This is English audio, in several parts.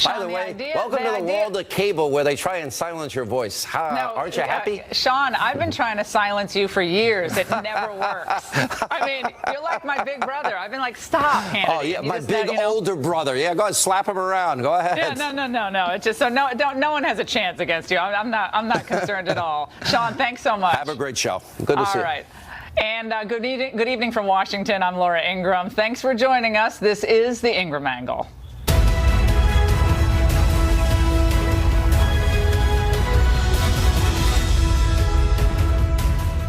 By the way, welcome to the world of cable where they try and silence your voice. Aren't you happy? Sean, I've been trying to silence you for years. It never works. I mean, you're like my big brother. I've been like, stop, Hannity. Oh, yeah, my big older brother. Yeah, go ahead, slap him around. Go ahead. Yeah, no. It's just so no one has a chance against you. I'm not concerned at all. Sean, thanks so much. Have a great show. Good to see you. All right. And good evening from Washington. I'm Laura Ingraham. Thanks for joining us. This is the Ingraham Angle.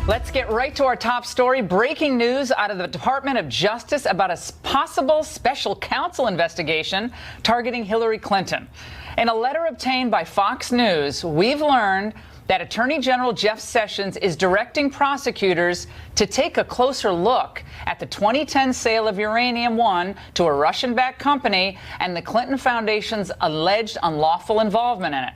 Let's get right to our top story. Breaking news out of the Department of Justice about a possible special counsel investigation targeting Hillary Clinton. In a letter obtained by Fox News, we've learned that Attorney General Jeff Sessions is directing prosecutors to take a closer look at the 2010 sale of Uranium One to a Russian-backed company and the Clinton Foundation's alleged unlawful involvement in it.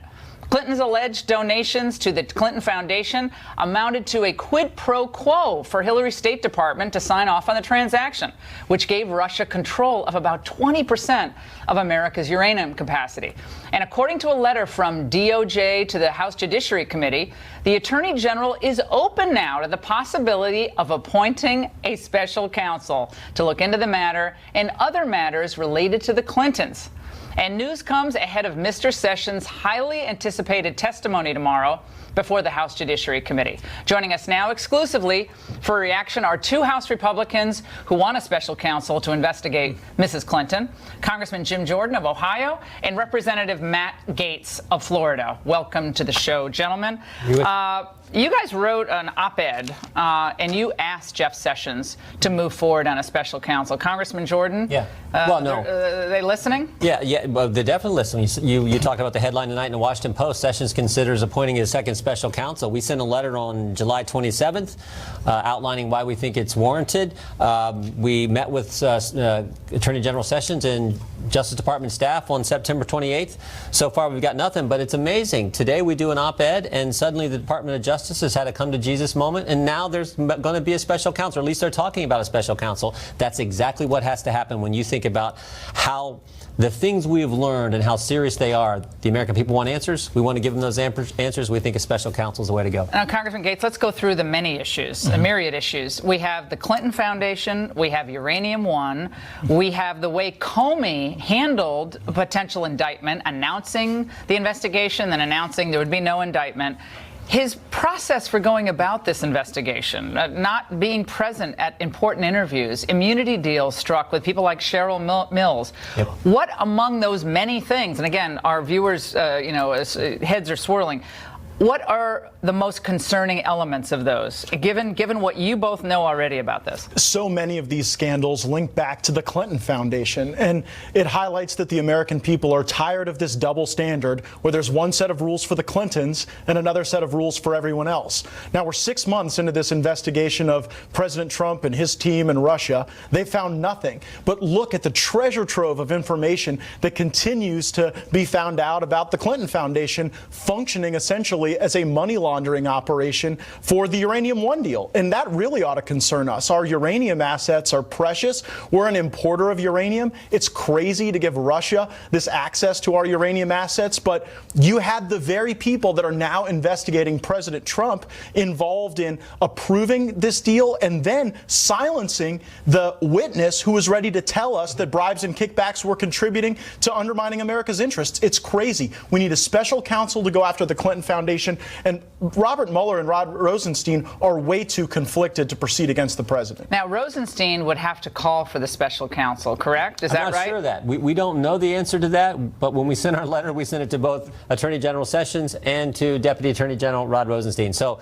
Clinton's alleged donations to the Clinton Foundation amounted to a quid pro quo for Hillary's State Department to sign off on the transaction, which gave Russia control of about 20% of America's uranium capacity. And according to a letter from DOJ to the House Judiciary Committee, the Attorney General is open now to the possibility of appointing a special counsel to look into the matter and other matters related to the Clintons. And news comes ahead of Mr. Sessions' highly anticipated testimony tomorrow before the House Judiciary Committee. Joining us now exclusively for a reaction are two House Republicans who want a special counsel to investigate Mrs. Clinton, Congressman Jim Jordan of Ohio and Representative Matt Gaetz of Florida. Welcome to the show, gentlemen. You guys wrote an op-ed, and you asked Jeff Sessions to move forward on a special counsel. Congressman Jordan? Yeah. Well, no. Are they listening? Yeah, well, they're definitely listening. You talked about the headline tonight in the Washington Post. Sessions considers appointing a second special counsel. We sent a letter on July 27th outlining why we think it's warranted. We met with Attorney General Sessions and Justice Department staff on September 28th. So far, we've got nothing, but it's amazing. Today, we do an op-ed, and suddenly the Department of Justice has had a come-to-Jesus moment, and now there's going to be a special counsel, or at least they're talking about a special counsel. That's exactly what has to happen when you think about how the things we've learned and how serious they are. The American people want answers. We want to give them those answers. We think a special counsel is the way to go. Now, Congressman Gaetz, let's go through the many issues, the myriad issues. We have the Clinton Foundation. We have Uranium One. We have the way Comey handled a potential indictment, announcing the investigation, then announcing there would be no indictment. His process for going about this investigation, not being present at important interviews, immunity deals struck with people like Cheryl Mills. Yep. What among those many things, and again, our viewers, heads are swirling, what are the most concerning elements of those, given what you both know already about this? So many of these scandals link back to the Clinton Foundation, and it highlights that the American people are tired of this double standard where there's one set of rules for the Clintons and another set of rules for everyone else. Now, we're 6 months into this investigation of President Trump and his team in Russia. They found nothing. But look at the treasure trove of information that continues to be found out about the Clinton Foundation functioning essentially as a money laundering operation for the Uranium One deal. And that really ought to concern us. Our uranium assets are precious. We're an importer of uranium. It's crazy to give Russia this access to our uranium assets, but you had the very people that are now investigating President Trump involved in approving this deal and then silencing the witness who was ready to tell us that bribes and kickbacks were contributing to undermining America's interests. It's crazy. We need a special counsel to go after the Clinton Foundation. And Robert Mueller and Rod Rosenstein are way too conflicted to proceed against the president. Now, Rosenstein would have to call for the special counsel, correct? Is that right? I'm not sure of that. We don't know the answer to that, but when we sent our letter, we sent it to both Attorney General Sessions and to Deputy Attorney General Rod Rosenstein. So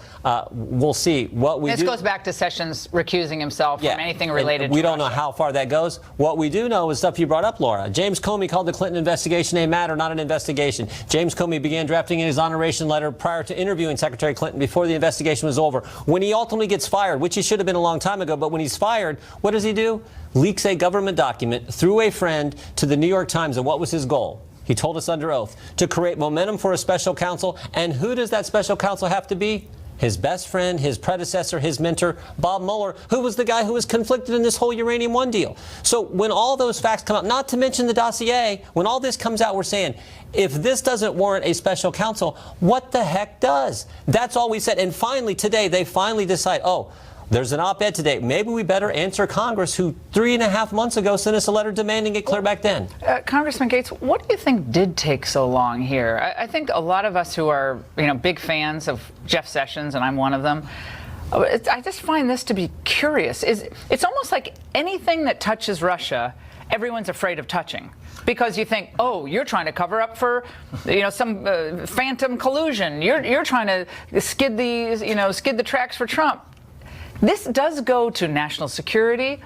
we'll see what we do. This goes back to Sessions recusing himself from anything related to We don't know how far that goes. What we do know is stuff you brought up, Laura. James Comey called the Clinton investigation a matter, not an investigation. James Comey began drafting an exoneration letter prior to interviewing Secretary Clinton before the investigation was over. When he ultimately gets fired, which he should have been a long time ago, but when he's fired, what does he do? Leaks a government document through a friend to the New York Times. And what was his goal? He told us under oath to create momentum for a special counsel. And who does that special counsel have to be? his best friend, his predecessor, his mentor, Bob Mueller, who was the guy who was conflicted in this whole Uranium One deal. So when all those facts come out, not to mention the dossier, when all this comes out, we're saying, if this doesn't warrant a special counsel, what the heck does? That's all we said. And finally, today, they finally decide, oh, there's an op-ed today. Maybe we better answer Congress, who 3.5 months ago sent us a letter demanding it clear back then. Congressman Gates, what do you think did take so long here? I think a lot of us who are, big fans of Jeff Sessions, and I'm one of them, I just find this to be curious. It's almost like anything that touches Russia, everyone's afraid of touching. Because you think, oh, you're trying to cover up for, some phantom collusion. You're trying to skid the tracks for Trump. This does go to national security,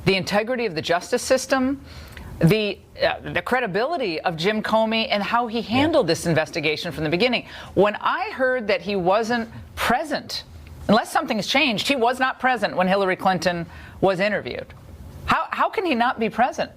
the integrity of the justice system, the credibility of Jim Comey and how he handled this investigation from the beginning. When I heard that he wasn't present, unless something's changed, he was not present when Hillary Clinton was interviewed. How can he not be present?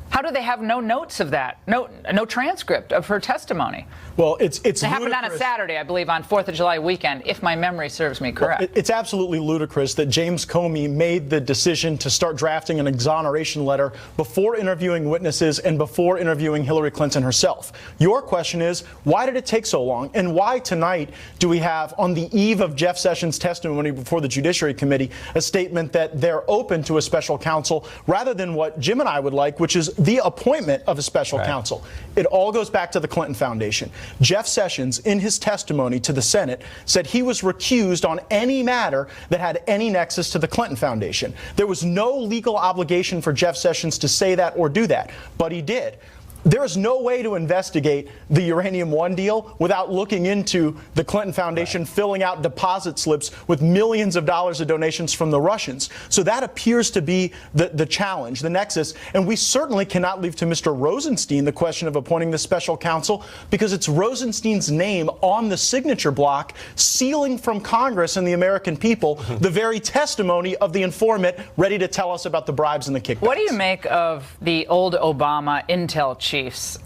How do they have no notes of that? No transcript of her testimony? Well, it happened on a Saturday, I believe, on 4th of July weekend, if my memory serves me correct. Well, it's absolutely ludicrous that James Comey made the decision to start drafting an exoneration letter before interviewing witnesses and before interviewing Hillary Clinton herself. Your question is, why did it take so long? And why tonight do we have, on the eve of Jeff Sessions' testimony before the Judiciary Committee, a statement that they're open to a special counsel rather than what Jim and I would like, which is the appointment of a special counsel? It all goes back to the Clinton Foundation. Jeff Sessions, in his testimony to the Senate, said he was recused on any matter that had any nexus to the Clinton Foundation. There was no legal obligation for Jeff Sessions to say that or do that, but he did. There is no way to investigate the Uranium One deal without looking into the Clinton Foundation filling out deposit slips with millions of dollars of donations from the Russians. So that appears to be the challenge, the nexus. And we certainly cannot leave to Mr. Rosenstein the question of appointing the special counsel, because it's Rosenstein's name on the signature block, sealing from Congress and the American people the very testimony of the informant ready to tell us about the bribes and the kickbacks. What do you make of the old Obama intel chiefs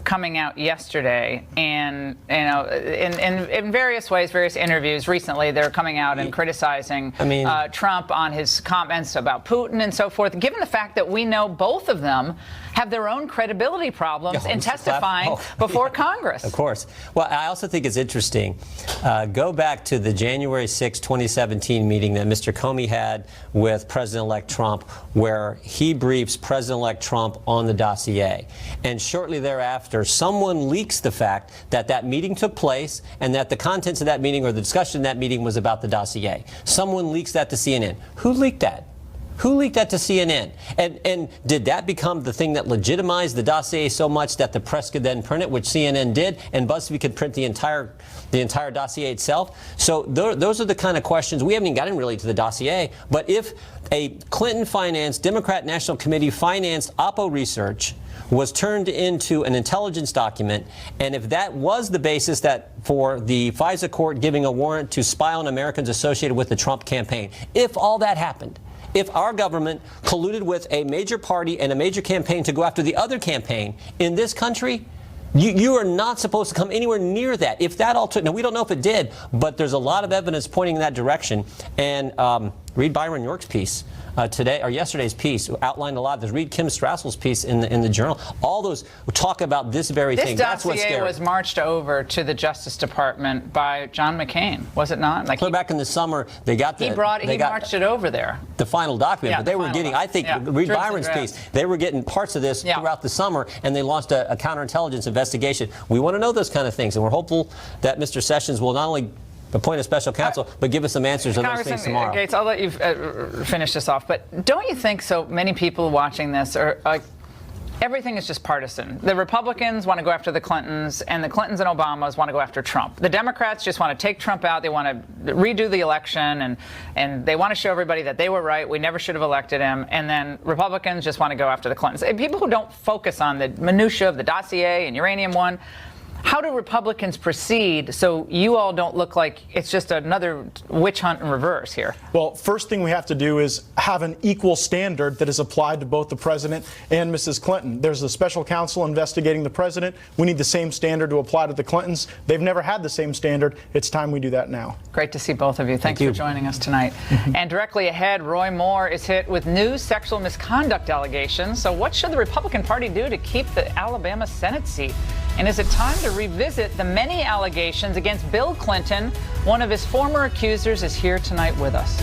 coming out yesterday and, in various ways, various interviews recently, they're coming out and criticizing Trump on his comments about Putin and so forth, given the fact that we know both of them have their own credibility problems in testifying before Congress. Of course. Well, I also think it's interesting. Go back to the January 6, 2017 meeting that Mr. Comey had with President-elect Trump, where he briefs President-elect Trump on the dossier. And shortly thereafter, someone leaks the fact that that meeting took place and that the contents of that meeting or the discussion of that meeting was about the dossier. Someone leaks that to CNN. Who leaked that? Who leaked that to CNN? And did that become the thing that legitimized the dossier so much that the press could then print it, which CNN did, and BuzzFeed could print the entire dossier itself? So those are the kind of questions. We haven't even gotten really to the dossier, but if a Clinton-financed, Democrat National Committee-financed Oppo research was turned into an intelligence document, and if that was the basis that for the FISA court giving a warrant to spy on Americans associated with the Trump campaign, if all that happened, if our government colluded with a major party and a major campaign to go after the other campaign in this country, you are not supposed to come anywhere near that. If that all took, now we don't know if it did, but there's a lot of evidence pointing in that direction. And read Byron York's piece today, or yesterday's piece, outlined a lot. There's read Kim Strassel's piece in the Journal. All those talk about this very thing. That's what's scary. This dossier was marched over to the Justice Department by John McCain, was it not? Clear back in the summer, they got he marched it over there. The final document, but they were getting, I think, read Byron's piece, they were getting parts of this throughout the summer, and they launched a counterintelligence investigation. We want to know those kind of things, and we're hopeful that Mr. Sessions will not only appoint a special counsel, but give us some answers on those things tomorrow. Gates, I'll let you finish this off, but don't you think so many people watching this are like, everything is just partisan. The Republicans want to go after the Clintons, and the Clintons and Obamas want to go after Trump. The Democrats just want to take Trump out. They want to redo the election, and they want to show everybody that they were right. We never should have elected him. And then Republicans just want to go after the Clintons. And people who don't focus on the minutia of the dossier and Uranium One, How do Republicans proceed so you all don't look like it's just another witch hunt in reverse here? Well, first thing we have to do is have an equal standard that is applied to both the president and Mrs. Clinton. There's a special counsel investigating the president. We need the same standard to apply to the Clintons. They've never had the same standard. It's time we do that now. Great to see both of you. Thanks for joining us tonight. And directly ahead, Roy Moore is hit with new sexual misconduct allegations. So what should the Republican Party do to keep the Alabama Senate seat? And is it time to revisit the many allegations against Bill Clinton? One of his former accusers is here tonight with us.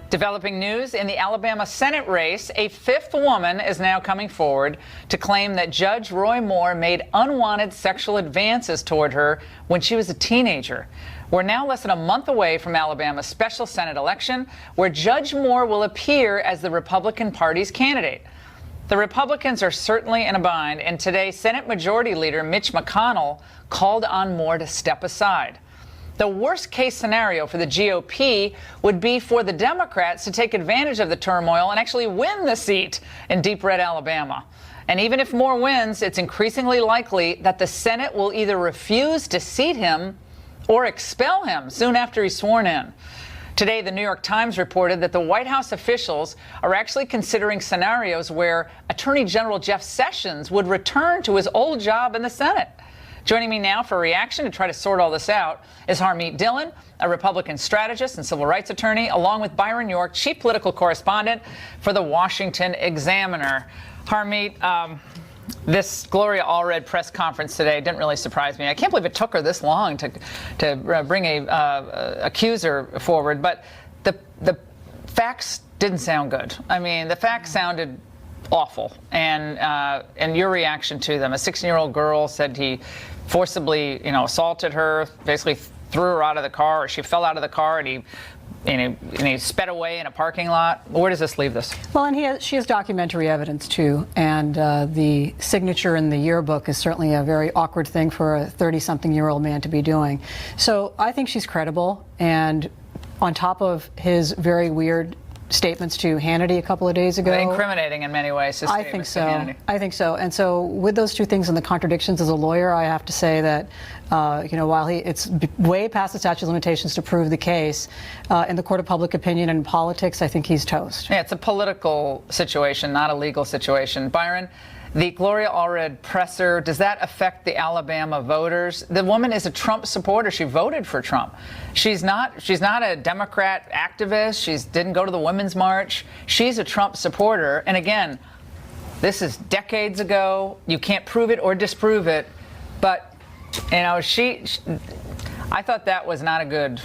Developing news in the Alabama Senate race, a fifth woman is now coming forward to claim that Judge Roy Moore made unwanted sexual advances toward her when she was a teenager. We're now less than a month away from Alabama's special Senate election, where Judge Moore will appear as the Republican Party's candidate. The Republicans are certainly in a bind, and today Senate Majority Leader Mitch McConnell called on Moore to step aside. The worst-case scenario for the GOP would be for the Democrats to take advantage of the turmoil and actually win the seat in deep red Alabama. And even if Moore wins, it's increasingly likely that the Senate will either refuse to seat him or expel him soon after he's sworn in. Today, the New York Times reported that the White House officials are actually considering scenarios where Attorney General Jeff Sessions would return to his old job in the Senate. Joining me now for a reaction to try to sort all this out is Harmeet Dillon, a Republican strategist and civil rights attorney, along with Byron York, chief political correspondent for the Washington Examiner. Harmeet, this Gloria Allred press conference today didn't really surprise me. I can't believe it took her this long to bring a accuser forward, but the facts didn't sound good. I mean, the facts sounded awful, and your reaction to them. A 16-year-old girl said he forcibly, assaulted her, basically threw her out of the car, or she fell out of the car, and he sped away in a parking lot. Where does this leave this? Well, and she has documentary evidence, too. And the signature in the yearbook is certainly a very awkward thing for a 30-something-year-old man to be doing. So I think she's credible. And on top of his very weird statements to Hannity a couple of days ago. Incriminating in many ways. I think so. I think so. And so with those two things and the contradictions as a lawyer, I have to say that, while it's way past the statute of limitations to prove the case, in the court of public opinion and politics, I think he's toast. Yeah, it's a political situation, not a legal situation. Byron, the Gloria Allred presser, does that affect the Alabama voters? The woman is a Trump supporter. She voted for Trump. She's not a Democrat activist. She didn't go to the Women's March. She's a Trump supporter. And again, this is decades ago. You can't prove it or disprove it. But, I thought that was not a good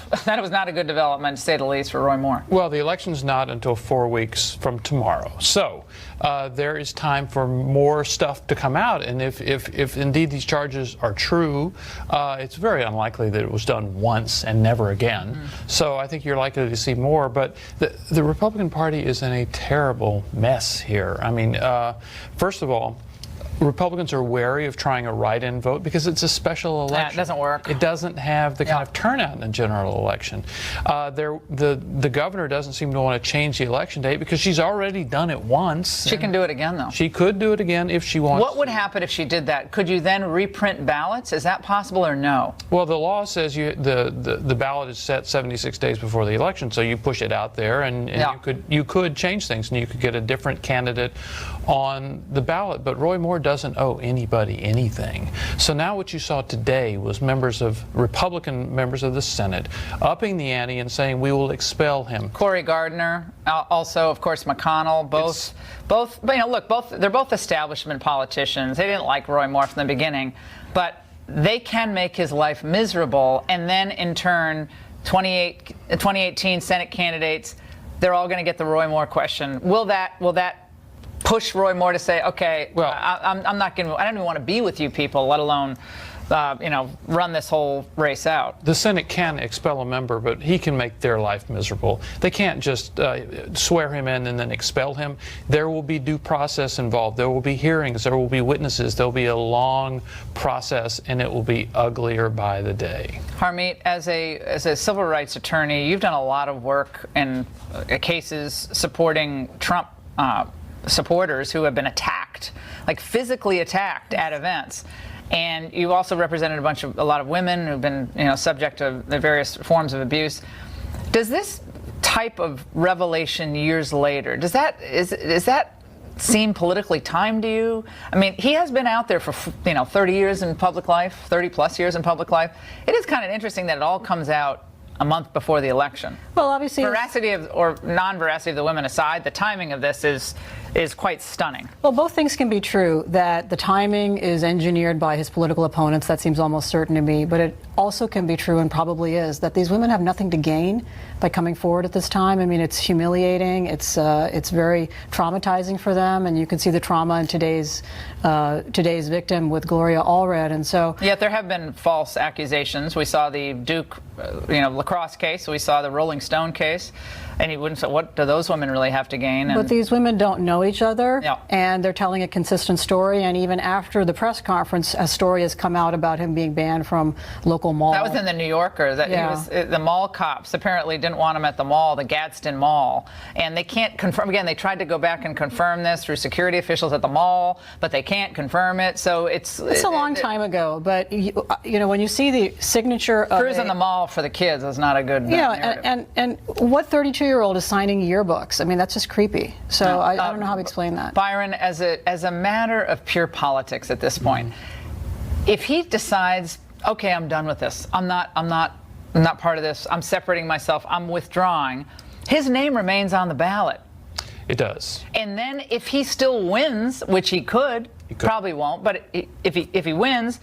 development, to say the least, for Roy Moore. Well, the election's not until 4 weeks from tomorrow. So there is time for more stuff to come out. And if indeed these charges are true, it's very unlikely that it was done once and never again. So I think you're likely to see more. But the Republican Party is in a terrible mess here. I mean, first of all, Republicans are wary of trying a write-in vote because it's a special election. It doesn't work. It doesn't have the kind of turnout in a general election. The governor doesn't seem to want to change the election date because she's already done it once. She can do it again, though. She could do it again if she wants. What would happen if she did that? Could you then reprint ballots? Is that possible or no? Well, the law says the ballot is set 76 days before the election, so you push it out there, and you could change things, and you could get a different candidate on the ballot. But Roy Moore doesn't owe anybody anything. So now what you saw today was Republican members of the Senate upping the ante and saying we will expel him. Cory Gardner, also of course McConnell, both. They're both establishment politicians. They didn't like Roy Moore from the beginning, but they can make his life miserable. And then in turn, 2018 Senate candidates, they're all going to get the Roy Moore question. Will that push Roy Moore to say, okay, well, I don't even want to be with you people, let alone, run this whole race out. The Senate can expel a member, but he can make their life miserable. They can't just swear him in and then expel him. There will be due process involved. There will be hearings. There will be witnesses. There will be a long process, and it will be uglier by the day. Harmeet, as a civil rights attorney, you've done a lot of work in cases supporting Trump supporters who have been attacked attacked, like physically attacked at events. And you also represented a lot of women who've been, subject to the various forms of abuse. Does this type of revelation years later, is that seem politically timed to you? I mean, he has been out there for 30 years in public life, 30 plus years in public life. It is kind of interesting that it all comes out a month before the election. Well, obviously, veracity or non-veracity of the women aside, the timing of this is quite stunning. Well, both things can be true. That the timing is engineered by his political opponents, that seems almost certain to me. But it also can be true, and probably is, that these women have nothing to gain by coming forward at this time. I mean, it's humiliating. It's very traumatizing for them, and you can see the trauma in today's victim with Gloria Allred. And so, yet there have been false accusations. We saw the Duke, lacrosse case. We saw the Rolling Stone case. And he wouldn't say, what do those women really have to gain? But these women don't know each other, Yeah. and they're telling a consistent story. And even after the press conference, a story has come out about him being banned from local malls. That was in the New Yorker. That the mall cops apparently didn't want him at the mall, the Gadsden Mall, and they can't confirm. Again, they tried to go back and confirm this through security officials at the mall, but they can't confirm it. So it's a long time ago. But when you see the signature of cruise in the mall for the kids is not a good. And what 32-year-old is signing yearbooks? I mean, that's just creepy. So I don't know how to explain that. Byron, as a matter of pure politics at this point, if he decides, okay, I'm done with this, I'm not part of this, I'm separating myself, I'm withdrawing, his name remains on the ballot. It does. And then if he still wins, which he could, probably won't, but if he wins,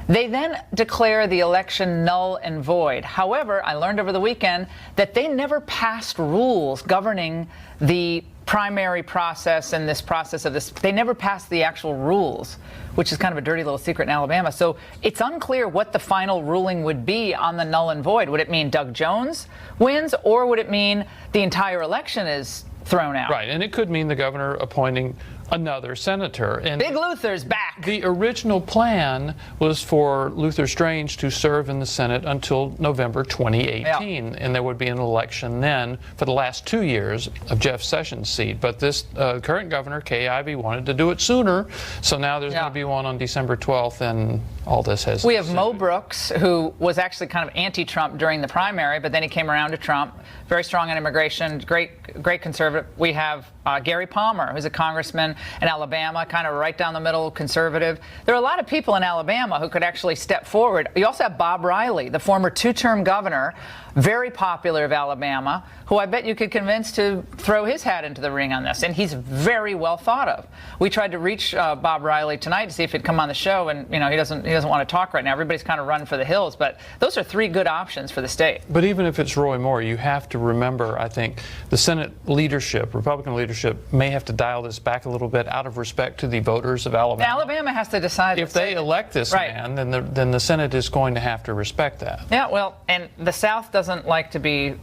they then declare the election null and void. However, I learned over the weekend that they never passed rules governing the primary process and this process of this. They never passed the actual rules, which is kind of a dirty little secret in Alabama. So it's unclear what the final ruling would be on the null and void. Would it mean Doug Jones wins, or would it mean the entire election is thrown out? Right, and it could mean the governor appointing another senator. And Big Luther's back. The original plan was for Luther Strange to serve in the Senate until November 2018, and there would be an election then for the last 2 years of Jeff Sessions' seat. But this current governor, Kay Ivey, wanted to do it sooner, so now there's going to be one on December 12th, and all this has. We have Mo Brooks, who was actually kind of anti-Trump during the primary, but then he came around to Trump. Very strong on immigration, great conservative. We have Gary Palmer, who's a congressman in Alabama, kind of right down the middle, conservative. There are a lot of people in Alabama who could actually step forward. You also have Bob Riley, the former two-term governor, very popular of Alabama, who I bet you could convince to throw his hat into the ring on this. And he's very well thought of. We tried to reach Bob Riley tonight to see if he'd come on the show, and he doesn't want to talk right now. Everybody's kind of running for the hills, but those are three good options for the state. But even if it's Roy Moore, you have to remember, I think, the Senate leadership, Republican leadership, may have to dial this back a little bit out of respect to the voters of Alabama. Alabama has to decide. If they elect this man, then the Senate is going to have to respect that. Yeah, well, and the South doesn't like to be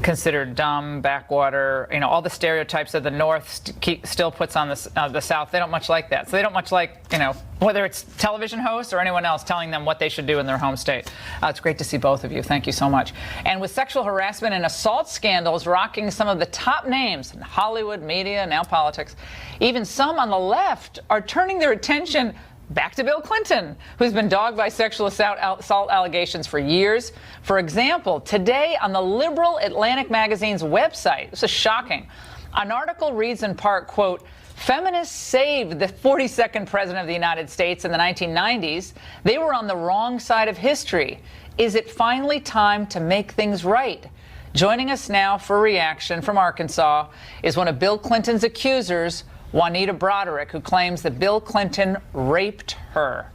considered dumb, backwater, all the stereotypes that the North still puts on the South. They don't much like that. So they don't much like, whether it's television hosts or anyone else telling them what they should do in their home state. It's great to see both of you. Thank you so much. And with sexual harassment and assault scandals rocking some of the top names in Hollywood, media, now politics, even some on the left are turning their attention back to Bill Clinton, who's been dogged by sexual assault allegations for years. For example, today on the liberal Atlantic magazine's website, this is shocking, an article reads in part, quote, "Feminists saved the 42nd president of the United States in the 1990s. They were on the wrong side of history. Is it finally time to make things right?" Joining us now for a reaction from Arkansas is one of Bill Clinton's accusers, Juanita Broderick, who claims that Bill Clinton raped her.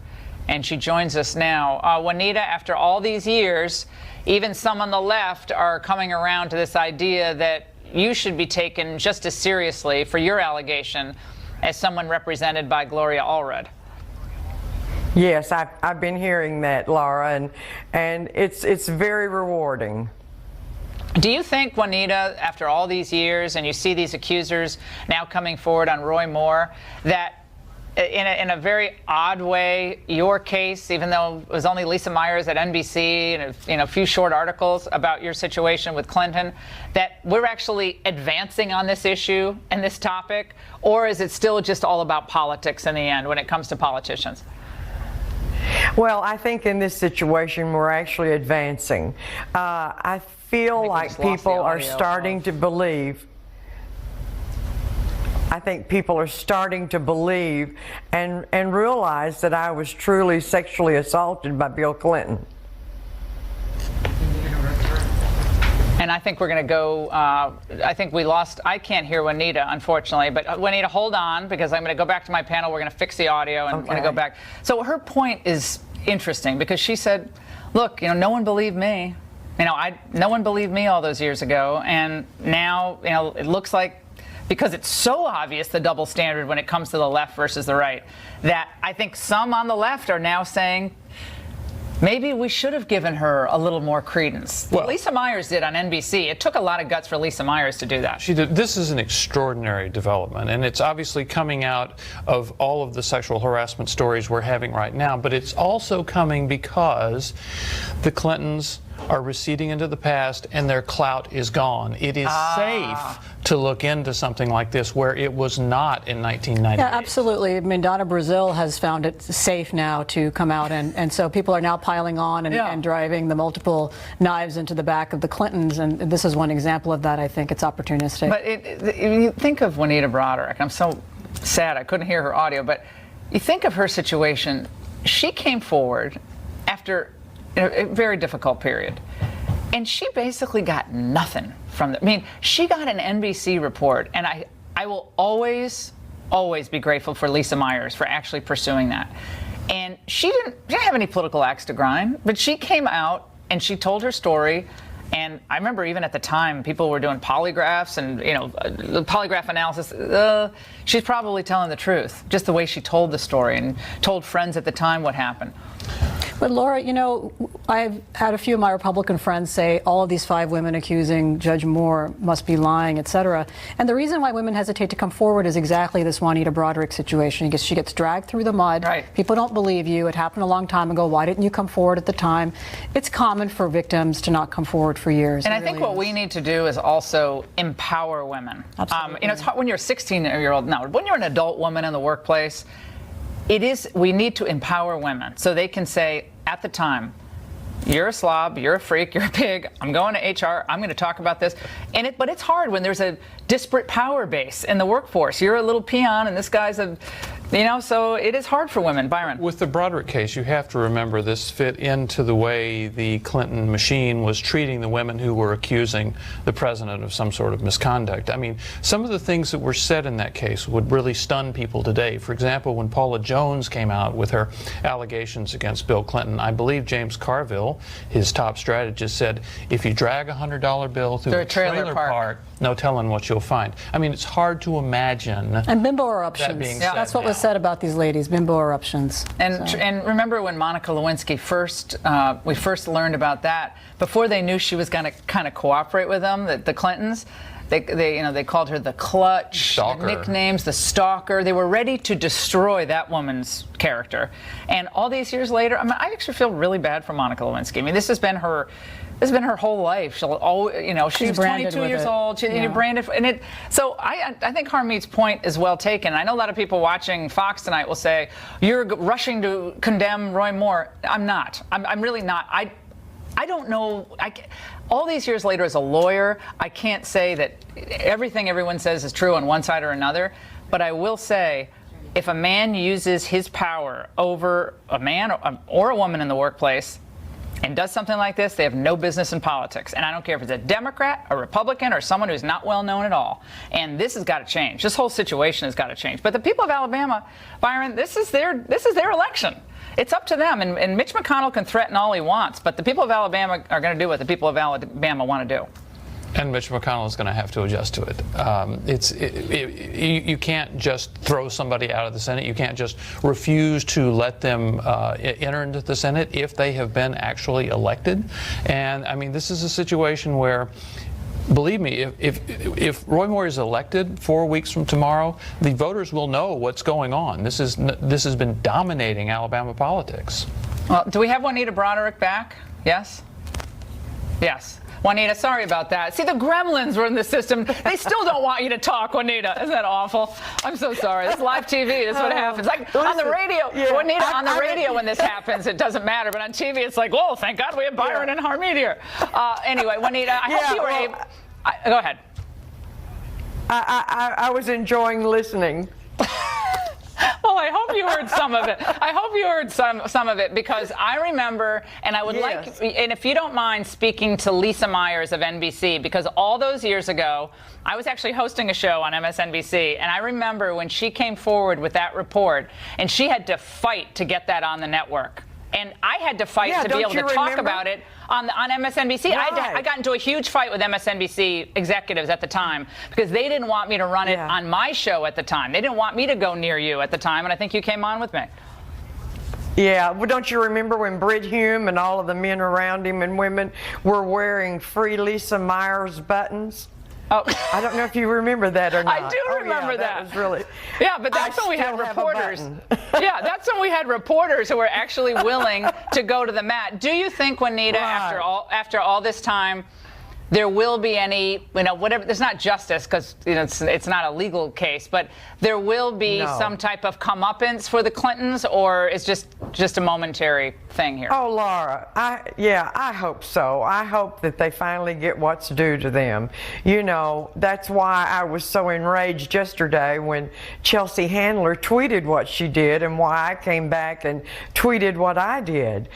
And she joins us now. Juanita, after all these years, even some on the left are coming around to this idea that you should be taken just as seriously for your allegation as someone represented by Gloria Allred. Yes, I've been hearing that, Laura, and it's very rewarding. Do you think, Juanita, after all these years and you see these accusers now coming forward on Roy Moore, that in a very odd way, your case, even though it was only Lisa Myers at NBC and a few short articles about your situation with Clinton, that we're actually advancing on this issue and this topic? Or is it still just all about politics in the end when it comes to politicians? Well, I think in this situation we're actually advancing. I feel like people are starting to believe. I think people are starting to believe and realize that I was truly sexually assaulted by Bill Clinton. And I think we're going to go, I think we lost, I can't hear Juanita, unfortunately, but Juanita, hold on, because I'm going to go back to my panel. We're going to fix the audio, and I'm going to go back. So her point is interesting, because she said, look, no one believed me. No one believed me all those years ago, and now, it looks like, because it's so obvious, the double standard when it comes to the left versus the right, that I think some on the left are now saying, maybe we should have given her a little more credence. Well, Lisa Myers did on NBC. It took a lot of guts for Lisa Myers to do that. She did. This is an extraordinary development, and it's obviously coming out of all of the sexual harassment stories we're having right now, but it's also coming because the Clintons are receding into the past and their clout is gone. It is safe to look into something like this where it was not in 1998. Yeah, absolutely. I mean, Donna Brazile has found it safe now to come out, and so people are now piling on and driving the multiple knives into the back of the Clintons, and this is one example of that. I think it's opportunistic. But you think of Juanita Broderick. I'm so sad I couldn't hear her audio, but you think of her situation. She came forward after a very difficult period, and she basically got nothing from it. I mean, she got an NBC report, and I will always be grateful for Lisa Myers for actually pursuing that. And she didn't have any political axe to grind, but she came out and she told her story. And I remember even at the time, people were doing polygraphs and, polygraph analysis. She's probably telling the truth, just the way she told the story and told friends at the time what happened. But Laura, I've had a few of my Republican friends say all of these 5 women accusing Judge Moore must be lying, et cetera. And the reason why women hesitate to come forward is exactly this Juanita Broderick situation. She gets dragged through the mud. Right. People don't believe you. It happened a long time ago. Why didn't you come forward at the time? It's common for victims to not come forward for years. And I think what we need to do is also empower women. Absolutely. It's hard when you're a 16-year-old. No, when you're an adult woman in the workplace, we need to empower women so they can say at the time, you're a slob, you're a freak, you're a pig, I'm going to HR, I'm going to talk about this. But it's hard when there's a disparate power base in the workforce. You're a little peon and this guy's so it is hard for women. Byron. With the Broderick case, you have to remember this fit into the way the Clinton machine was treating the women who were accusing the president of some sort of misconduct. I mean, some of the things that were said in that case would really stun people today. For example, when Paula Jones came out with her allegations against Bill Clinton, I believe James Carville, his top strategist, said, if you drag a $100 bill through a trailer park, no telling what you'll find. I mean, it's hard to imagine. And bimbo eruptions. That's what was said about these ladies, bimbo eruptions. And remember when Monica Lewinsky we first learned about that, before they knew she was going to kind of cooperate with them, the Clintons, they called her the Clutch, the nicknames, the Stalker. They were ready to destroy that woman's character. And all these years later, I actually feel really bad for Monica Lewinsky. I mean, this has been her whole life. She's 22 years old. She's branded, so I think Harmeet's point is well taken. I know a lot of people watching Fox tonight will say you're rushing to condemn Roy Moore. I'm not. I'm really not. I don't know. All these years later, as a lawyer, I can't say that everything everyone says is true on one side or another. But I will say, if a man uses his power over a man or a woman in the workplace and does something like this, they have no business in politics. And I don't care if it's a Democrat, a Republican, or someone who's not well known at all. And this has got to change. This whole situation has got to change. But the people of Alabama, Byron, this is their election. It's up to them. And Mitch McConnell can threaten all he wants, but the people of Alabama are going to do what the people of Alabama want to do. And Mitch McConnell is going to have to adjust to it. You can't just throw somebody out of the Senate. You can't just refuse to let them enter into the Senate if they have been actually elected. And I mean, this is a situation where believe me, if Roy Moore is elected 4 weeks from tomorrow, the voters will know what's going on. This has been dominating Alabama politics. Well, do we have Juanita Broderick back? Yes? Yes. Juanita, sorry about that. See, the gremlins were in the system. They still don't want you to talk, Juanita. Isn't that awful? I'm so sorry. This is live TV. This is what happens. Like, listen, on the radio, Juanita, on the radio when this happens, it doesn't matter. But on TV, it's like, whoa, thank God we have Byron and Harmeet here. Anyway, Juanita, I hope you were able... Go ahead. I was enjoying listening. Well, I hope you heard some of it. I hope you heard some of it, because I remember, and I would like, and if you don't mind speaking to Lisa Myers of NBC, because all those years ago, I was actually hosting a show on MSNBC, and I remember when she came forward with that report, and she had to fight to get that on the network. And I had to fight to be able to talk about it on MSNBC. Right. I got into a huge fight with MSNBC executives at the time because they didn't want me to run it on my show at the time. They didn't want me to go near you at the time, and I think you came on with me. Yeah, well, don't you remember when Britt Hume and all of the men around him and women were wearing Free Lisa Myers buttons? Oh, I don't know if you remember that or not. I do remember that. That was really. Yeah, but that's when we had reporters. Yeah, that's when we had reporters who were actually willing to go to the mat. Do you think, Juanita, after all this time, there will be any, whatever, there's not justice because, it's not a legal case, but there will be some type of comeuppance for the Clintons, or it's just a momentary thing here? Oh, Laura, I hope so. I hope that they finally get what's due to them. That's why I was so enraged yesterday when Chelsea Handler tweeted what she did, and why I came back and tweeted what I did.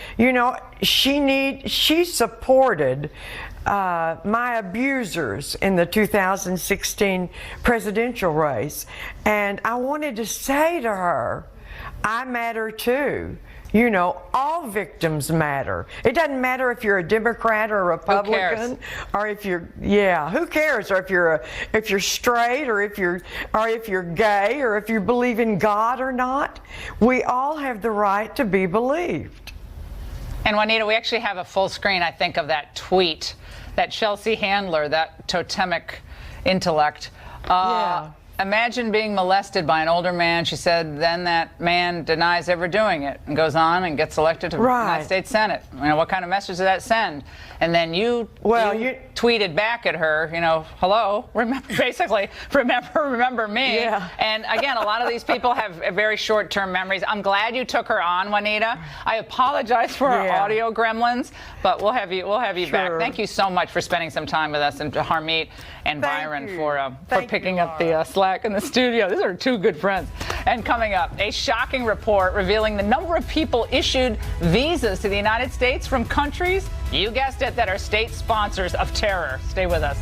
She supported my abusers in the 2016 presidential race. And I wanted to say to her, I matter too. All victims matter. It doesn't matter if you're a Democrat or a Republican, or if you're, who cares? Or if you're straight, or if you're gay, or if you believe in God or not. We all have the right to be believed. And Juanita, we actually have a full screen, I think, of that tweet that Chelsea Handler, that totemic intellect. Imagine being molested by an older man. She said, then that man denies ever doing it and goes on and gets elected to the United States Senate. What kind of message does that send? And then you tweeted back at her, hello, remember me. Yeah. And again, a lot of these people have very short-term memories. I'm glad you took her on, Juanita. I apologize for our audio gremlins, but we'll have you back. Thank you so much for spending some time with us, and to Harmeet and Byron for picking up the slack in the studio. These are two good friends. And coming up, a shocking report revealing the number of people issued visas to the United States from countries, you guessed it, that are state sponsors of terror. Stay with us.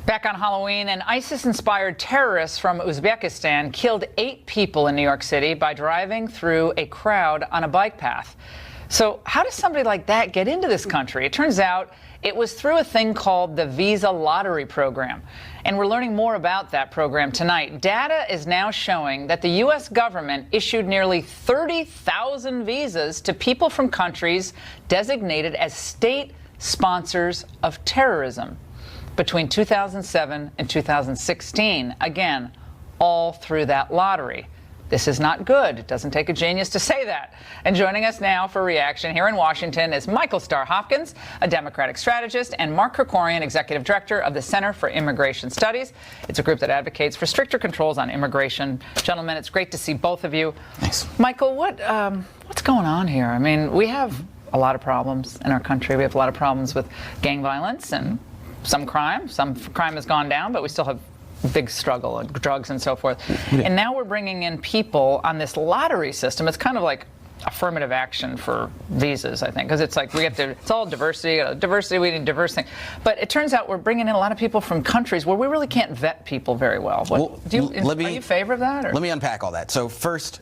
Back on Halloween, an ISIS-inspired terrorist from Uzbekistan killed 8 people in New York City by driving through a crowd on a bike path. So how does somebody like that get into this country? It turns out it was through a thing called the Visa Lottery Program. And we're learning more about that program tonight. Data is now showing that the U.S. government issued nearly 30,000 visas to people from countries designated as state sponsors of terrorism between 2007 and 2016. Again, all through that lottery. This is not good. It doesn't take a genius to say that. And joining us now for reaction here in Washington is Michael Starr Hopkins, a Democratic strategist, and Mark Krikorian, executive director of the Center for Immigration Studies. It's a group that advocates for stricter controls on immigration. Gentlemen, it's great to see both of you. Thanks. Michael, what's going on here? I mean, we have a lot of problems in our country. We have a lot of problems with gang violence and some crime. Some crime has gone down, but we still have big struggle and drugs and so forth. Yeah. And now we're bringing in people on this lottery system. It's kind of like affirmative action for visas, I think, because it's like it's all diversity, we need diverse things. But it turns out we're bringing in a lot of people from countries where we really can't vet people very well. Are you in favor of that? Or? Let me unpack all that. So first,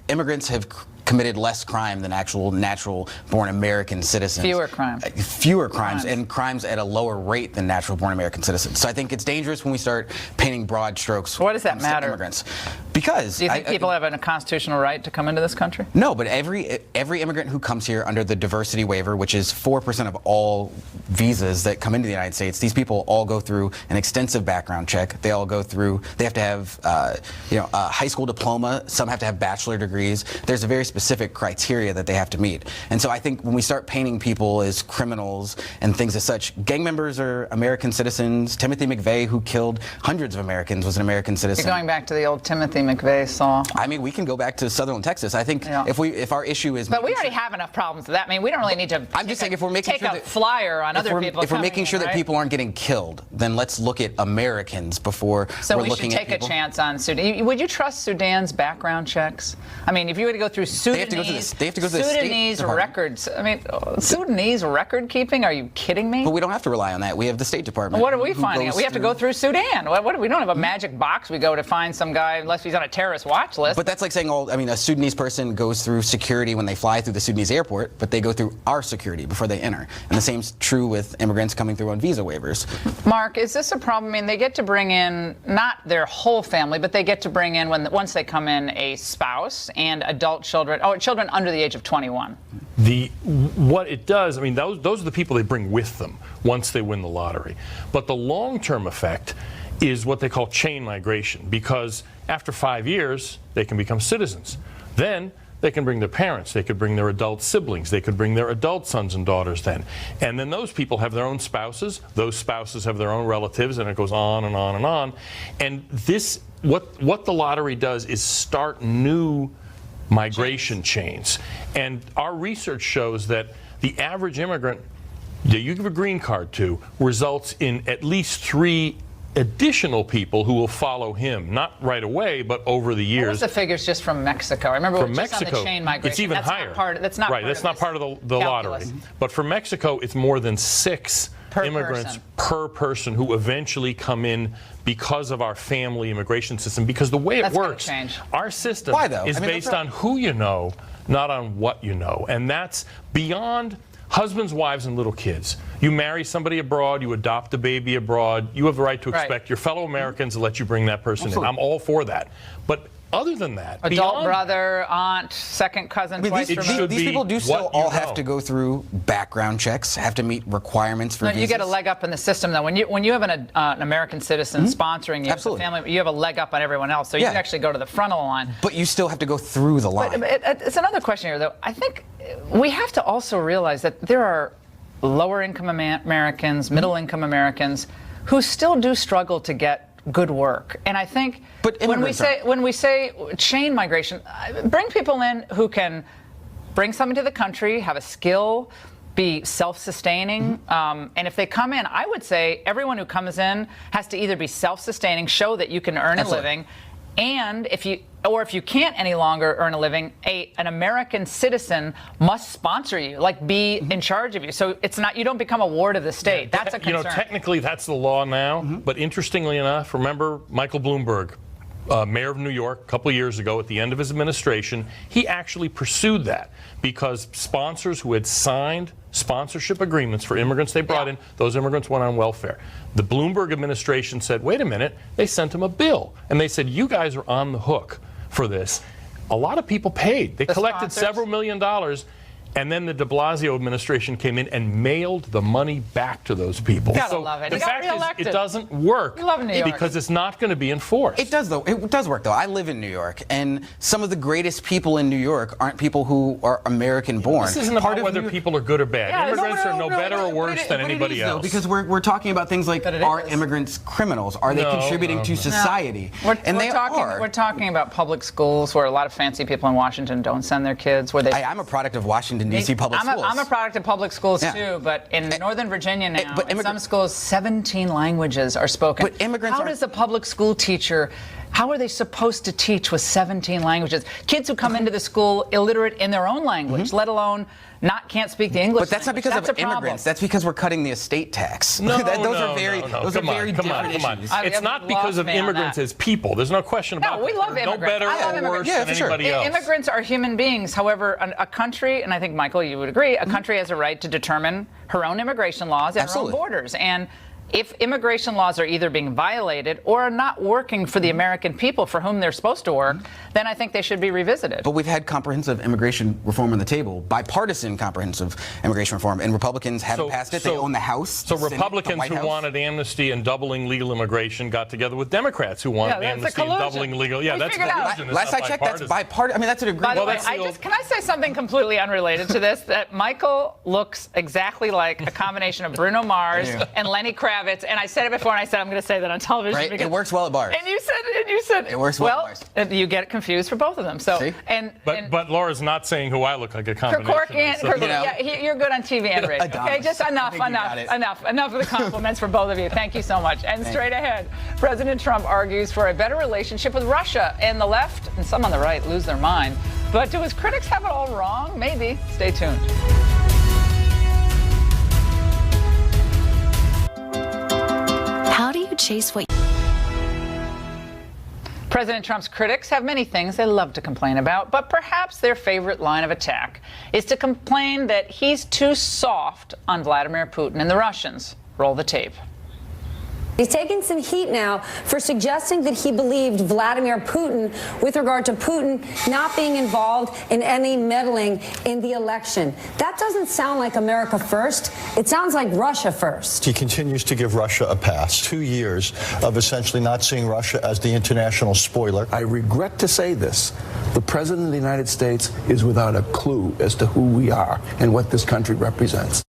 immigrants have committed less crime than actual natural-born American citizens. Fewer crimes. Fewer crimes, and crimes at a lower rate than natural-born American citizens. So I think it's dangerous when we start painting broad strokes. Why does that matter? Immigrants. Because do you think people have a constitutional right to come into this country? No, but every immigrant who comes here under the diversity waiver, which is 4% of all visas that come into the United States, these people all go through an extensive background check. They all go through. They have to have, a high school diploma. Some have to have bachelor degrees. There's a very specific criteria that they have to meet. And so I think when we start painting people as criminals and things as such, gang members are American citizens. Timothy McVeigh, who killed hundreds of Americans, was an American citizen. You're going back to the old Timothy McVeigh saw. I mean, we can go back to Sutherland, Texas. I think if our issue is, but we already have enough problems with that. I mean, we don't really need to. I'm just saying, if we're making take sure a flyer on other people. If we're making sure that people aren't getting killed, then let's look at Americans before we're looking at people. So we should take a chance on Sudan. Would you trust Sudan's background checks? I mean, if you were to go through Sudanese, they have to go to the Sudanese records. I mean, Sudanese record keeping? Are you kidding me? But we don't have to rely on that. We have the State Department. What are we finding out? We have to go through Sudan. We don't have a magic box we go to find some guy unless he's on a terrorist watch list. But that's like saying, a Sudanese person goes through security when they fly through the Sudanese airport, but they go through our security before they enter. And the same's true with immigrants coming through on visa waivers. Mark, is this a problem? I mean, they get to bring in not their whole family, but they get to bring in, once they come in, a spouse and adult children, children under the age of 21. What it does, I mean, those are the people they bring with them once they win the lottery. But the long-term effect is what they call chain migration, because after 5 years, they can become citizens. Then they can bring their parents, they could bring their adult siblings, they could bring their adult sons and daughters then. And then those people have their own spouses, those spouses have their own relatives, and it goes on and on and on. And this, what the lottery does is start new migration chains. And our research shows that the average immigrant that you give a green card to results in at least 3 additional people who will follow him, not right away, but over the years. What's the figures just from Mexico? I remember from just Mexico, on the chain migration. it's even that's higher. That's not part of the lottery. But for Mexico, it's more than 6 immigrants per person who eventually come in because of our family immigration system. Because the way it works, our system is based on who you know, not on what you know. And that's beyond husbands, wives, and little kids. You marry somebody abroad, you adopt a baby abroad, you have the right to expect your fellow Americans to let you bring that person in. I'm all for that. But other than that, adult brother, aunt, second cousin, twice removed. These people do still all have to go through background checks, have to meet requirements for visas. You get a leg up in the system, though. When you have an American citizen sponsoring you, the family, you have a leg up on everyone else. So you can actually go to the front of the line. But you still have to go through the line. But it's another question here, though. I think we have to also realize that there are lower-income Americans, middle-income Americans, who still do struggle to get good work. And I think when we say chain migration, bring people in who can bring something to the country, have a skill, be self-sustaining. And if they come in, I would say everyone who comes in has to either be self-sustaining, show that you can earn a living, and if you can't any longer earn a living, an American citizen must sponsor you, be in charge of you. So it's not, you don't become a ward of the state. That's a concern. Technically that's the law now, but interestingly enough, remember Michael Bloomberg, mayor of New York, a couple of years ago at the end of his administration, he actually pursued that because sponsors who had signed sponsorship agreements for immigrants they brought in, those immigrants went on welfare. The Bloomberg administration said, wait a minute, they sent him a bill. And they said, you guys are on the hook for this. A lot of people paid. They collected several $1 million. And then the de Blasio administration came in and mailed the money back to those people. Gotta love it. The fact is, it doesn't work because it's not going to be enforced. It does, though. It does work, though. I live in New York, and some of the greatest people in New York aren't people who are American-born. This isn't about whether people are good or bad. Immigrants are no better or worse than anybody else. Because we're talking about things like, are immigrants criminals? Are they contributing to society? We're talking about public schools where a lot of fancy people in Washington don't send their kids. I'm a product of Washington, D.C. public schools. I'm a product of public schools, too, but in Northern Virginia now, in some schools, 17 languages are spoken. But immigrants How does a public school teacher How are they supposed to teach with 17 languages? Kids who come into the school illiterate in their own language, let alone can't speak the English But that's language. not because That's of a problem. immigrants. That's because we're cutting the estate tax. No, those no, are very, no, no. those are very different issues. It's not because of immigrants as people. There's no question about No, we that. love They're immigrants. No better I love or worse immigrants. than anybody else. Immigrants are human beings. However, a country, and I think, Michael, you would agree, a country has a right to determine her own immigration laws and her own borders. And if immigration laws are either being violated or are not working for the American people for whom they're supposed to work, then I think they should be revisited. But we've had comprehensive immigration reform on the table, bipartisan comprehensive immigration reform, and Republicans haven't passed it. They own the House. So the Senate, Republicans the White who House. wanted amnesty and doubling legal immigration got together with Democrats who wanted amnesty and doubling legal. Yeah, that's collusion. Last I checked, that's bipartisan. I mean, that's an agreement. By the way, can I say something completely unrelated to this? That Michael looks exactly like a combination of Bruno Mars and Lenny Kravitz, and I said it before, and I said I'm going to say that on television. Right? It works well at bars. And you said it works well at bars. You get confused for both of them. So but Laura's not saying who I look like a combination. You're good on TV and radio. Okay, just enough of the compliments for both of you. Thank you so much. And straight ahead, President Trump argues for a better relationship with Russia, and the left and some on the right lose their mind. But do his critics have it all wrong? Maybe. Stay tuned. How do you chase what? President Trump's critics have many things they love to complain about, but perhaps their favorite line of attack is to complain that he's too soft on Vladimir Putin and the Russians. Roll the tape. He's taking some heat now for suggesting that he believed Vladimir Putin with regard to Putin not being involved in any meddling in the election. That doesn't sound like America first. It sounds like Russia first. He continues to give Russia a pass. 2 years of essentially not seeing Russia as the international spoiler. I regret to say this. The President of the United States is without a clue as to who we are and what this country represents.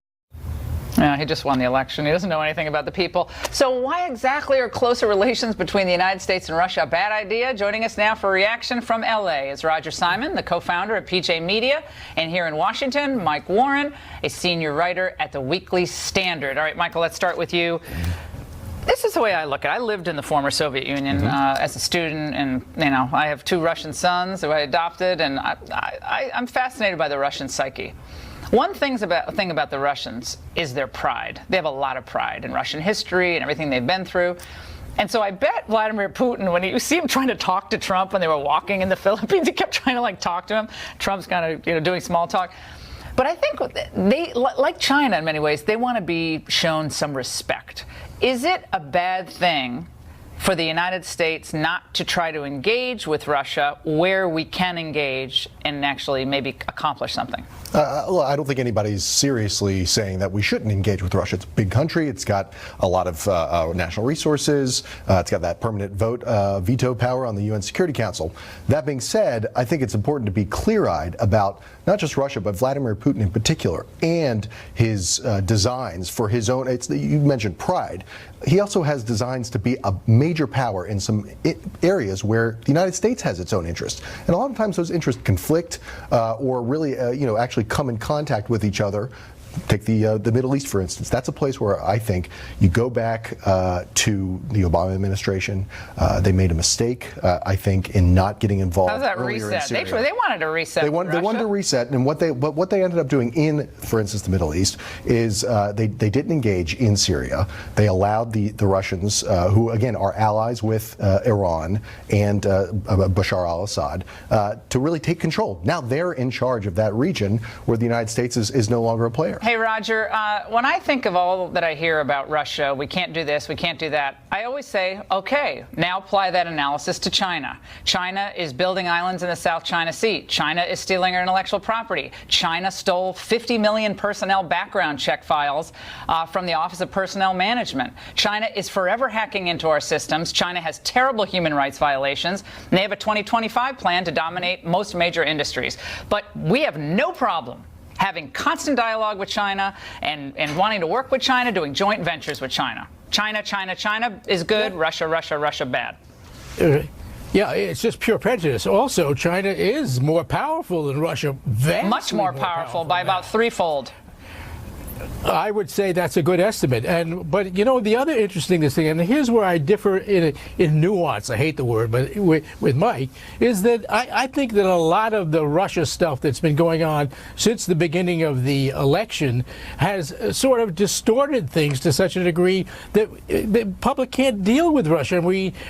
Yeah, he just won the election. He doesn't know anything about the people. So why exactly are closer relations between the United States and Russia a bad idea? Joining us now for a reaction from L.A. is Roger Simon, the co-founder of PJ Media, and here in Washington, Mike Warren, a senior writer at the Weekly Standard. All right, Michael, let's start with you. This is the way I look at it. I lived in the former Soviet Union as a student, and I have 2 Russian sons who I adopted, and I'm fascinated by the Russian psyche. One thing about the Russians is their pride. They have a lot of pride in Russian history and everything they've been through. And so I bet Vladimir Putin, when you see him trying to talk to Trump when they were walking in the Philippines, he kept trying to talk to him. Trump's kind of doing small talk. But I think they, like China in many ways, they want to be shown some respect. Is it a bad thing for the United States not to try to engage with Russia where we can engage and actually maybe accomplish something? Well, I don't think anybody's seriously saying that we shouldn't engage with Russia. It's a big country. It's got a lot of national resources. It's got that permanent veto power on the UN Security Council. That being said, I think it's important to be clear-eyed about not just Russia, but Vladimir Putin in particular, and his designs for his own, you mentioned pride. He also has designs to be a major power in some areas where the United States has its own interests. And a lot of times those interests conflict or really, actually come in contact with each other. Take the Middle East, for instance. That's a place where I think you go back to the Obama administration. They made a mistake, I think, in not getting involved. How's that reset? They wanted to reset. They wanted to reset, and what they ended up doing in, for instance, the Middle East is they didn't engage in Syria. They allowed the Russians, who again are allies with Iran and Bashar al-Assad, to really take control. Now they're in charge of that region where the United States is no longer a player. Hey, Roger, when I think of all that I hear about Russia, we can't do this, we can't do that, I always say, okay, now apply that analysis to China. China is building islands in the South China Sea. China is stealing our intellectual property. China stole 50 million personnel background check files from the Office of Personnel Management. China is forever hacking into our systems. China has terrible human rights violations, and they have a 2025 plan to dominate most major industries. But we have no problem having constant dialogue with China and wanting to work with China, doing joint ventures with China. China is good, Russia bad. Yeah, it's just pure prejudice. Also, China is more powerful than Russia. Much more powerful by about threefold. I would say that's a good estimate. But you know, the other interesting thing, and here's where I differ in nuance, I hate the word, but with Mike, is that I think that a lot of the Russia stuff that's been going on since the beginning of the election has sort of distorted things to such a degree that the public can't deal with Russia,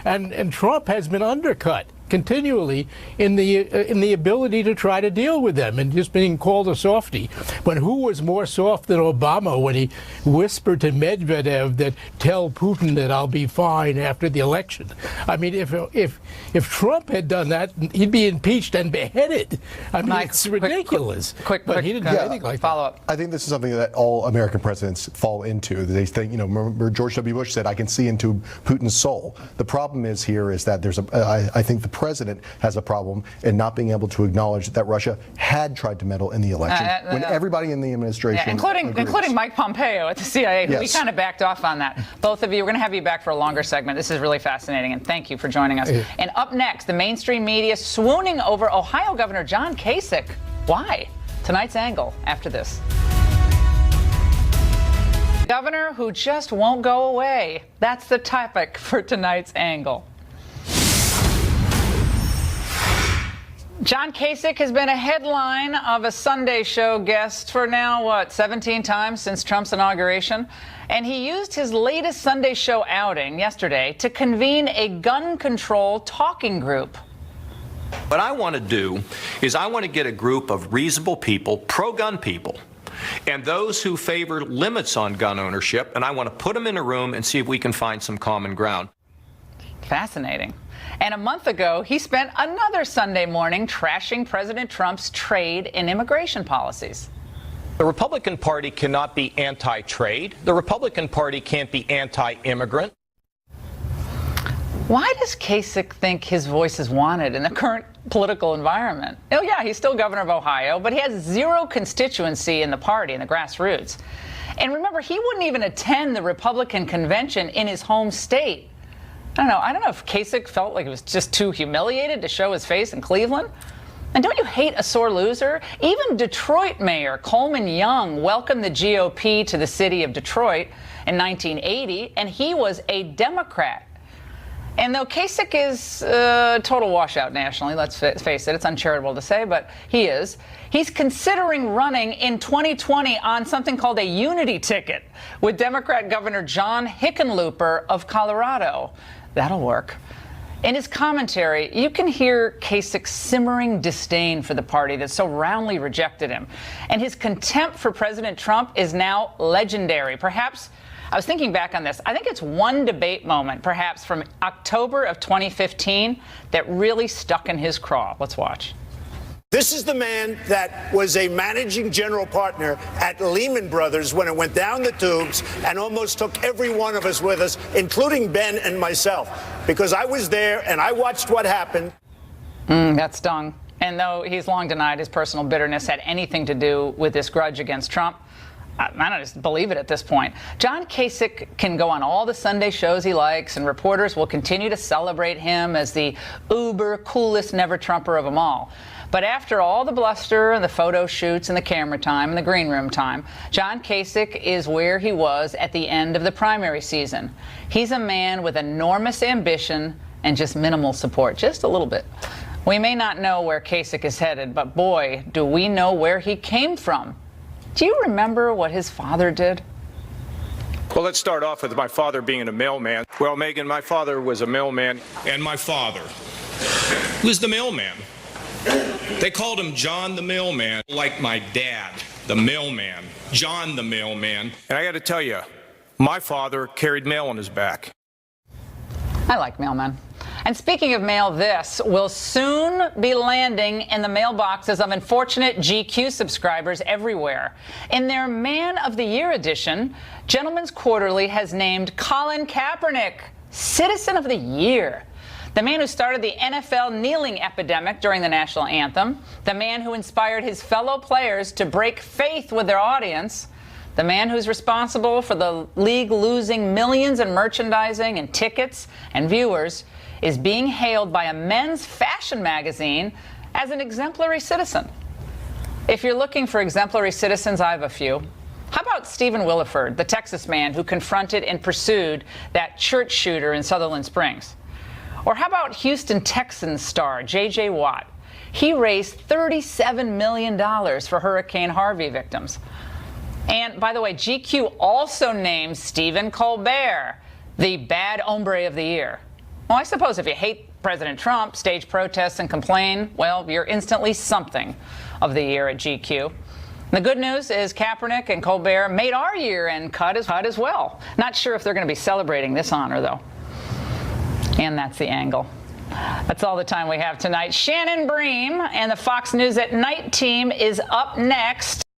and Trump has been undercut continually in the ability to try to deal with them, and just being called a softie. But who was more soft than Obama when he whispered to Medvedev that tell Putin that I'll be fine after the election? I mean, if Trump had done that, he'd be impeached and beheaded. I mean, it's ridiculous. But he didn't do anything like follow up. I think this is something that all American presidents fall into. They think, you know, remember George W. Bush said, "I can see into Putin's soul." The problem is that there's I think the president has a problem in not being able to acknowledge that Russia had tried to meddle in the election when everybody in the administration, including Mike Pompeo at the CIA, who we Yes. kind of backed off on that. Both of you, we're going to have you back for a longer segment. This is really fascinating, and thank you for joining us. And up next, the mainstream media swooning over Ohio Governor John Kasich. Why? Tonight's angle after this. Governor who just won't go away. That's the topic for tonight's angle. John Kasich has been a headline of a Sunday show guest for now, 17 times since Trump's inauguration. And he used his latest Sunday show outing yesterday to convene a gun control talking group. What I want to do is I want to get a group of reasonable people, pro-gun people, and those who favor limits on gun ownership, and I want to put them in a room and see if we can find some common ground. Fascinating. And a month ago, he spent another Sunday morning trashing President Trump's trade and immigration policies. The Republican Party cannot be anti-trade. The Republican Party can't be anti-immigrant. Why does Kasich think his voice is wanted in the current political environment? Oh, yeah, he's still governor of Ohio, but he has zero constituency in the party, in the grassroots. And remember, he wouldn't even attend the Republican convention in his home state. I don't know if Kasich felt like he was just too humiliated to show his face in Cleveland. And don't you hate a sore loser? Even Detroit Mayor Coleman Young welcomed the GOP to the city of Detroit in 1980, and he was a Democrat. And though Kasich is a total washout nationally, let's face it, it's uncharitable to say, but he is. He's considering running in 2020 on something called a unity ticket with Democrat Governor John Hickenlooper of Colorado. That'll work. In his commentary, you can hear Kasich's simmering disdain for the party that so roundly rejected him. And his contempt for President Trump is now legendary. Perhaps, I was thinking back on this, I think it's one debate moment, perhaps from October of 2015, that really stuck in his craw. Let's watch. This is the man that was a managing general partner at Lehman Brothers when it went down the tubes and almost took every one of us with us, including Ben and myself, because I was there and I watched what happened. That stung. And though he's long denied his personal bitterness had anything to do with this grudge against Trump, I don't just believe it at this point. John Kasich can go on all the Sunday shows he likes, and reporters will continue to celebrate him as the uber coolest never-Trumper of them all. But after all the bluster and the photo shoots and the camera time and the green room time, John Kasich is where he was at the end of the primary season. He's a man with enormous ambition and just minimal support, just a little bit. We may not know where Kasich is headed, but boy, do we know where he came from. Do you remember what his father did? Well, let's start off with my father being a mailman. Well, Megan, my father was a mailman, and my father was the mailman. They called him John the Mailman, like my dad, the mailman, John the Mailman. And I got to tell you, my father carried mail on his back. I like mailmen. And speaking of mail, this will soon be landing in the mailboxes of unfortunate GQ subscribers everywhere. In their Man of the Year edition, Gentleman's Quarterly has named Colin Kaepernick Citizen of the Year. The man who started the NFL kneeling epidemic during the national anthem, the man who inspired his fellow players to break faith with their audience, the man who's responsible for the league losing millions in merchandising and tickets and viewers, is being hailed by a men's fashion magazine as an exemplary citizen. If you're looking for exemplary citizens, I have a few. How about Stephen Williford, the Texas man who confronted and pursued that church shooter in Sutherland Springs? Or how about Houston Texans star J.J. Watt? He raised $37 million for Hurricane Harvey victims. And by the way, GQ also named Stephen Colbert the bad hombre of the year. Well, I suppose if you hate President Trump, stage protests and complain, well, you're instantly something of the year at GQ. The good news is Kaepernick and Colbert made our year-end cut as well. Not sure if they're going to be celebrating this honor, though. And that's the angle. That's all the time we have tonight. Shannon Bream and the Fox News at Night team is up next.